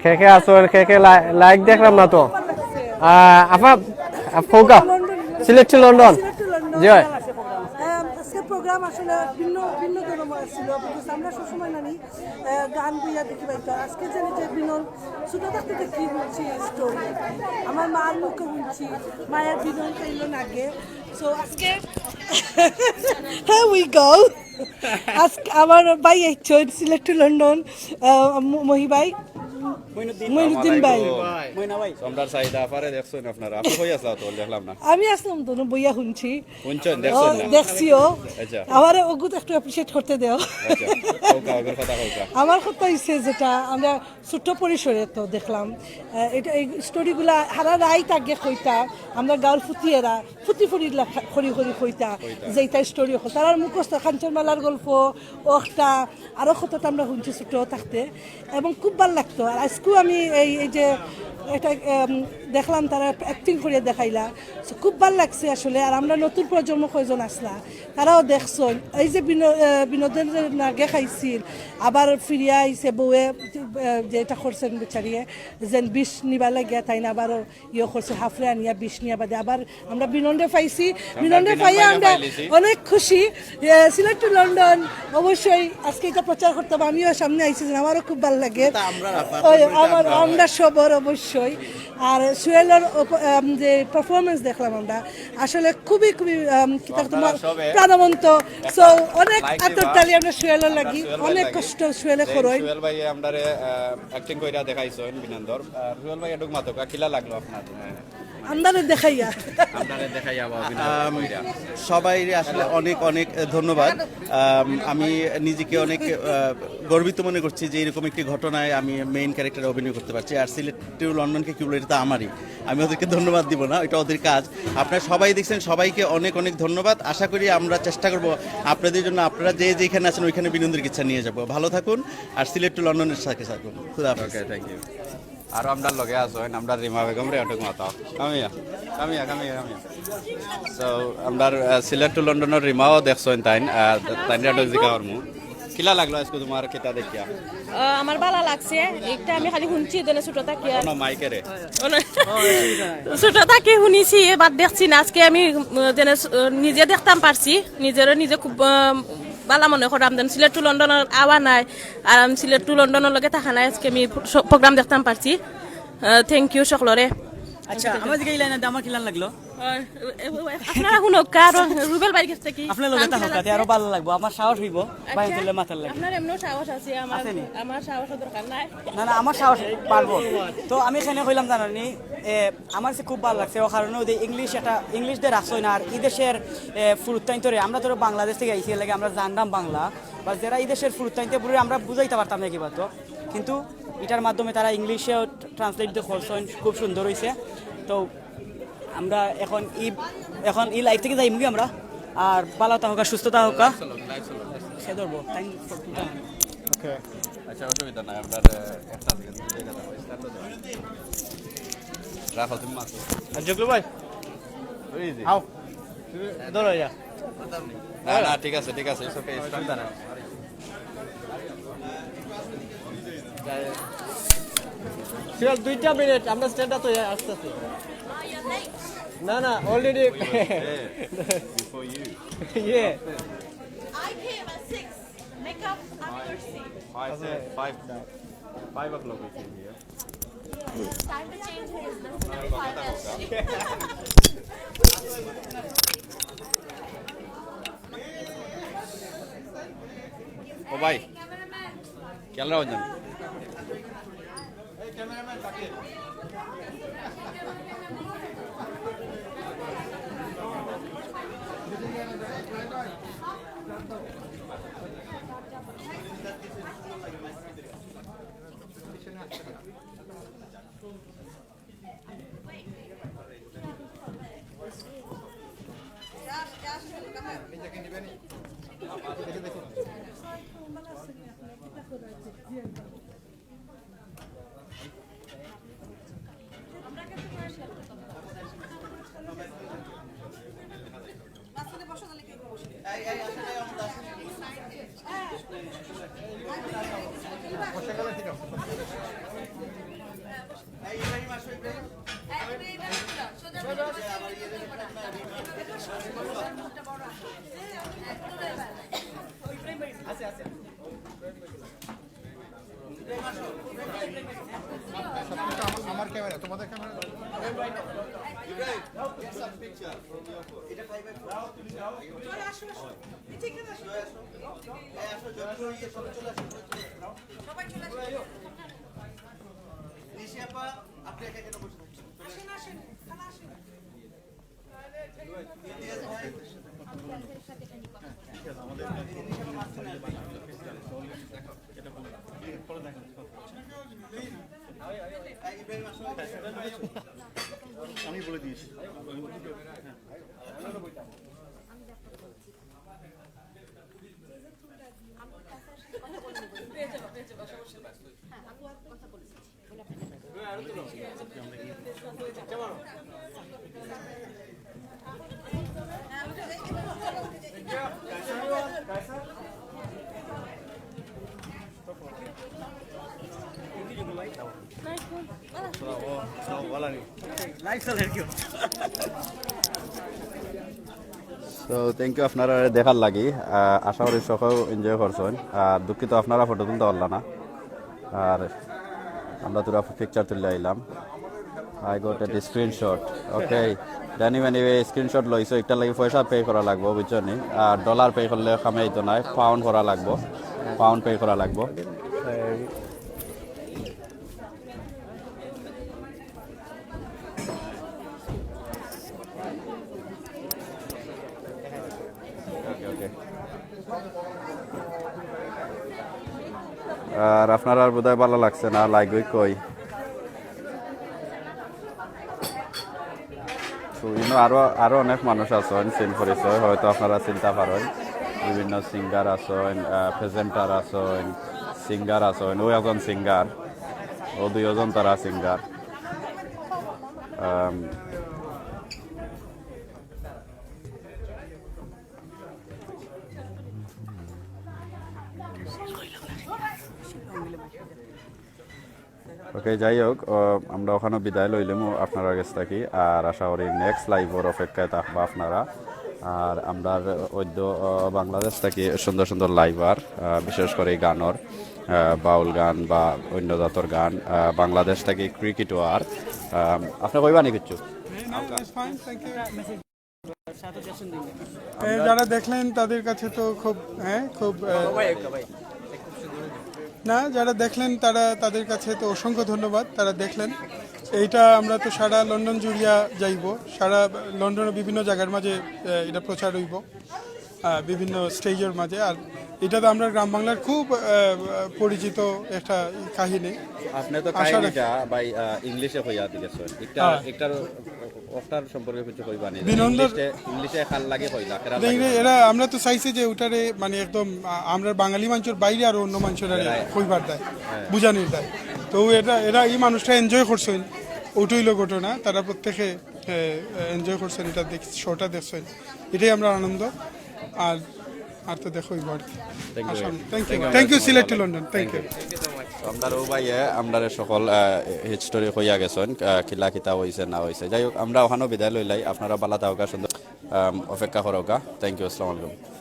খেকে আসো, খেকে লাইক দেখলাম না তো। আপা ফৌকা সিলেট টু লন্ডন। জি হয় আজকে প্রোগ্রাম আসলে ভিন্ন ভিন্ন ধরনের ছিল, বিকজ আমরা সবসময় নানি গান বইয়া দেখি পাইতো। আজকে যে নিজের বিনল ছোটো থাকতে দেখি শুনছি স্টোরি, আমার মার মুখে শুনছি, মায়ের বিনল খাইল আগে। সো আজকে হ্যাঁ উই গো, আজকে আমার ভাই এইচন সিলেট টু লন্ডন, মহি ভাই, মইনুদ্দিন ভাই, সম্রাট সাইদা আফারে দেখছেন আপনারা? আপনি কই আসলা তো দেখলাম না। আমি আসলাম তো বইয়া শুনছি, শুনছেন দেখছেন না? দেখছিও। আচ্ছা, আমার ওগুত একটু অ্যাপ্রিশিয়েট করতে দেও। আচ্ছা, ওকা ওগের কথা কইতা। আমার কথা হচ্ছে যেটা আমরা ছোট্ট পরিসরে তো দেখলাম, এটা এই স্টোরিগুলা হারা রাইত আগে কইতা, আমরা গাঁর ফুটিয়েরা ফুটি ফুটি খড়ি খড়ি কইতা যে এটা স্টোরি তার মুখস্থ কাঞ্চনমালার গল্প ওটা আরও কতটা আমরা শুনছি ছোটো থাকতে, এবং খুব ভালো লাগতো। আর আজকেও আমি এই যে এটা দেখলাম তারা অ্যাক্টিং করে দেখাইলা, খুব ভালো লাগছে আসলে। আর আমরা নতুন প্রজন্ম কয়জন আসলা, তারাও দেখছেন এই যে বিনোদন নাগে খাইছিল, আবার ফিরিয়া আইছে বউয়ে যেটা করছেন বেচারিয়ে যেন বিষ নিবা লাগিয়া তাই না আবারও ইয়ে করছে হাফরে আনিয়া বিষ নিয়া বাদে আবার আমরা বিনন্দে পাইছি বিনন্দে পাইয়া আমরা অনেক খুশি সিলেট টু লন্ডন অবশ্যই আজকে এটা প্রচার করতে হবে আমিও সামনে আইছি আমারও খুব ভালো লাগে আমরা সবার অবশ্যই আর সুয়েলের যে পারফরমেন্স দেখলাম আমরা আসলে খুবই খুবই তোমার প্রাণবন্ত সো অনেক আত্মতালি আমরা সুয়েলের লাগি অনেক কষ্ট সুয়েলে করই সুয়েল ভাই আমরারে অ্যাক্টিং কইরা দেখাইছেন বিনন্দর সুয়েল ভাই একটু মাতকা কিলা লাগলো আপনার আমদারে দেখাইয়া আপনারে দেখাইয়া বা বিনন্দর কইরা সবাই আসলে অনেক অনেক ধন্যবাদ আমি নিজেকে অনেক গর্বিত মনে করছি যে এরকম একটি ঘটনায় আমি মেইন ক্যারেক্টারে অভিনয় করতে পারছি আর সিলেট টু লন্ডনকে কি বলে এটা তো আমারই আমি ওদেরকে ধন্যবাদ দিব না এটা ওদের কাজ আপনারা সবাই দেখছেন সবাইকে অনেক অনেক ধন্যবাদ আশা করি আমরা চেষ্টা করব আপনাদের জন্য আপনারা যে যেখানে আছেন ওইখানে বিনোদনের ইচ্ছা নিয়ে যাব ভালো থাকুন আর সিলেট টু লন্ডনের সাথে থাকুন খুদা হাফেজ ওকে থ্যাংক ইউ আর আমরা লগে আছেন আমরা রিমা বেগম রে অটক মাতাও কামিয়া সো আমরা সিলেট টু লন্ডনের রিমাও দেখছেন তাইন অটক জিকা করমু কিলা লাগলো আজকে তোমার কিতা দেখিয়া আমার ভালো লাগছে একটা আমি খালি শুনছি দেনে ছোট থাকি কোন মাইকে রে ছোট থাকি শুনিছি বাদ দেখছি না আজকে আমি দেনে নিজে দেখতাম পারছি নিজে খুব ভালো মনে করাম দেন সিলেট টু লন্ডনের আওয়া নাই আর আমি সিলেট টু লন্ডনের লগে থাকা নাই আজকে আমি প্রোগ্রাম দেখতাম পারছি থ্যাংক ইউ সকলরে আচ্ছা আমার দিকে এই লাইনে আমার কিলান লাগলো আপনারা শুনক কারো রুবেল ভাই কাছে কি আপনার লগে তা হকাতে আরো ভালো লাগবো আমার সাহস হইব বাইরে তুললে মাথার লাগে আপনার এমনও সাহস আছে আমার সাহসের দরকার নাই না আমার সাহস পারবো তো আমি এখানে কইলাম জানানি আমার কাছে খুব ভালো লাগছে ও কারণে ওদের ইংলিশদের আসই না আর এই দেশের ফুরুত্তাইন্তরে আমরা তো বাংলাদেশ থেকে আইসি লাগে আমরা জানতাম বাংলা বা যারা এই দেশের ফুরুত্তাইতে পুরো আমরা বুঝাইতে পারতাম না কিবা তো কিন্তু এটার মাধ্যমে তারা ইংলিশেও ট্রান্সলেট করছেন খুব সুন্দর হয়েছে তো আমরা এখন এই লাইফ থেকে যাইমু আমরা আর ভালোতা হোক সুস্থতা হোক সে ধরবো thank you for to okay আচ্ছা অসুবিধা নাই আমরা একটা জায়গা রাখো তুমি মাছ জগলু ভাই আও ধরো যা না ঠিক আছে ইটস ওকে চিন্তা না সিরিয়াল 2টা মিনিট আমরা স্ট্যান্ড আপ হয়ে আসতেছি না already before you yeah I came at 6 make up after 5 o'clock we came here time to change his ও ভাই ক্যামেরা বন্ধ আমার ক্যামেরা তোমাদের ক্যামেরা আমি বলে দিয়েছি তো থ্যাংক ইউ আপনারা দেখার লাগি আশা করি সকলেও এনজয় করছেন আর দুঃখিত আপনারা ফটো তুলতে পারলাম না আর আমরা তোরা পিকচার তুলে আইলাম আই গট এ স্ক্রিনশট ওকে জানি মানে স্ক্রিনশট লইছো একটা লাগি পয়সা পে করা লাগবো বুঝছো নি আর ডলার পে করলে কামাই তো নাই পাউন্ড করা লাগবো পাউন্ড পে করা লাগবো আর আপনার আর বোধহয় ভালো লাগছে না লাগবে কই আরো অনেক মানুষ আছেন চিন পরিচয় হয়তো আপনারা চিন্তা পারেন বিভিন্ন সিঙ্গার আছেন প্রেজেন্টার আছেন সিঙ্গার আছেন ওই একজন সিঙ্গার ও দুইজন তারা সিঙ্গার ওকে যাই হোক আমরা ওখানে বিদায় লইলাম আপনারা কাছ থাকি আর আশা করি নেক্সট লাইভের অপেক্ষায় থাকবো আপনারা আর আমরা ওদ্য বাংলাদেশ থেকে সুন্দর সুন্দর লাইভার বিশেষ করে গানের বাউল গান বা অন্য জাতর গান বাংলাদেশ থেকে ক্রিকেট আর আপনি কইবা নি কিছু যারা দেখলেন তাদের কাছে তো খুব না যারা দেখলেন তাদের কাছে তো অসংখ্য ধন্যবাদ তারা দেখলেন এইটা আমরা তো সারা লন্ডন জুড়িয়া যাইব সারা লন্ডনের বিভিন্ন জায়গার মাঝে এটা প্রচার হইব বিভিন্ন স্টেজের মাঝে আর এটা তো আমরা গ্রাম বাংলার খুব পরিচিত একটা কাহিনী আপনি তো কাহিনীটা ভাই ইংলিশে কইয়া দিয়েছেন একটার ওটার সম্পর্কে কিছু কইবা নি ইংলিশে খাল লাগে কইলা এরা আমরা তো চাইছি যে ওটারে মানে একদম আমরা বাঙালি মানুষের বাইরে আর অন্য মানুষের কইবার দেয় বুঝানির দেয় তো এরা এই মানুষটা এনজয় করছেন ওইটাইল ঘটনা তারা প্রত্যেকে এনজয় করছেন এটা শোটা দেখছেন এটাই আমরা আনন্দ আর আর তো দেখো thank you Sylhet to London thank you আমরাও ভাইয়ে আমরা সকল হিস্টোরি কইয়া গেছেন কিলা কিতা হয়েছে না হয়েছে যাই হোক আমরা ওখানেও বিদায় লইলাই আপনারা বালা থাকা সুন্দর অপেক্ষা করোকা থ্যাংক ইউ আসসালামু আলাইকুম